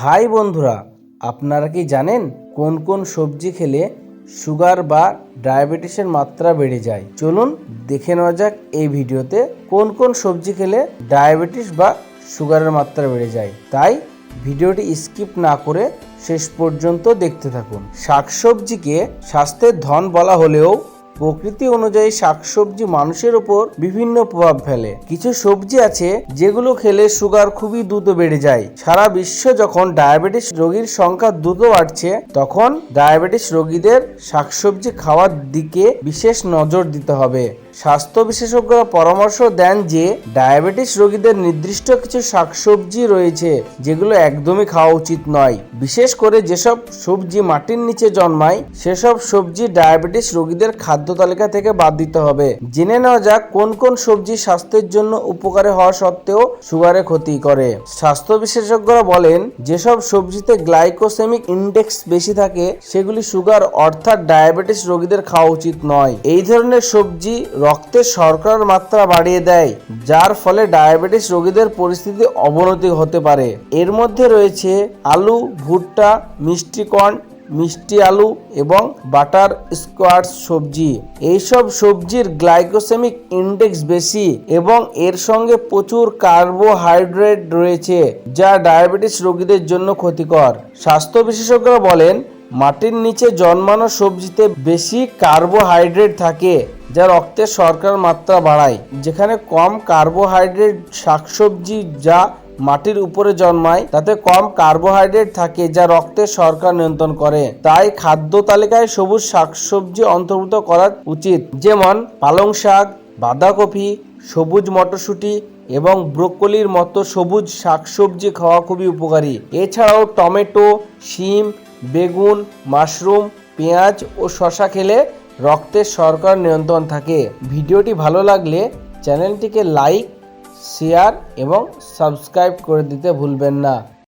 High বন্ধুরা, আপনারা কি জানেন কোন কোন সবজি খেলে সুগার বা ডায়াবেটিসের মাত্রা বেড়ে যায়? চলুন দেখে নেওয়া যাক এই ভিডিওতে কোন কোন সবজি খেলে ডায়াবেটিস বা সুগারের মাত্রা বেড়ে যায়। তাই ভিডিওটি স্কিপ না করে শেষ পর্যন্ত দেখতে থাকুন। শাকসবজিকে স্বাস্থ্যের ধন বলা হলেও প্রকৃতি অনুযায়ী শাকসবজি মানুষের উপর বিভিন্ন প্রভাব ফেলে। কিছু সবজি আছে যেগুলো খেলে সুগার খুবই দ্রুত বেড়ে যায়। সারা বিশ্ব যখন ডায়াবেটিস রোগীর সংখ্যা দ্রুত বাড়ছে, তখন ডায়াবেটিস রোগীদের শাকসবজি খাওয়ার দিকে বিশেষ নজর দিতে হবে। স্বাস্থ্য বিশেষজ্ঞরা পরামর্শ দেন যে ডায়াবেটিস রোগীদের নির্দিষ্ট কিছু শাকসবজি রয়েছে যেগুলো একদমই খাওয়া উচিত নয়। বিশেষ করে যেসব সবজি মাটির নিচে জন্মায় সেসব সবজি ডায়াবেটিস রোগীদের খাদ্য তালিকা থেকে বাদ দিতে হবে। জেনে নেওয়া যাক কোন কোন সবজি স্বাস্থ্যের জন্য উপকারী হওয়া সত্ত্বেও সুগারে ক্ষতি করে। স্বাস্থ্য বিশেষজ্ঞরা বলেন, যেসব সবজিতে গ্লাইকোসেমিক ইন্ডেক্স বেশি থাকে সেগুলি সুগার অর্থাৎ ডায়াবেটিস রোগীদের খাওয়া উচিত নয়। এই ধরনের সবজি রক্তে শর্করার মাত্রা বাড়িয়ে দেয়, যার ফলে ডায়াবেটিস রোগীদের পরিস্থিতি অবনতি হতে পারে। এর মধ্যে রয়েছে আলু, ভুট্টা, মিষ্টি কর্ন, মিষ্টি আলু এবং বাটার স্কোয়াশ সবজি। এইসব সবজির গ্লাইকোসেমিক ইন্ডেক্স বেশি এবং এর সঙ্গে প্রচুর কার্বোহাইড্রেট রয়েছে, যা ডায়াবেটিস রোগীদের জন্য ক্ষতিকর। স্বাস্থ্য বিশেষজ্ঞরা বলেন, মাটির নিচে জন্মানো সবজিতে বেশি কার্বোহাইড্রেট থাকে, যা রক্তে শর্করার মাত্রা বাড়ায়। যেখানে কম কার্বোহাইড্রেট শাকসবজি যা মাটির উপরে জন্মায় তাতে কম কার্বোহাইড্রেট থাকে, যা রক্তের শর্করা নিয়ন্ত্রণ করে। তাই খাদ্য তালিকায় সবুজ শাকসবজি অন্তর্ভুক্ত করা উচিত, যেমন পালং শাক, বাঁধাকপি, সবুজ মটরশুঁটি এবং ব্রোকলির মতো সবুজ শাকসবজি খাওয়া খুবই উপকারী। এছাড়াও টমেটো, শিম, বেগুন, মাশরুম, পেঁয়াজ ও শসা খেলে রক্তের শর্করা নিয়ন্ত্রণ থাকে। ভিডিওটি ভালো লাগলে চ্যানেলটিকে লাইক, শেয়ার এবং সাবস্ক্রাইব করে দিতে ভুলবেন না।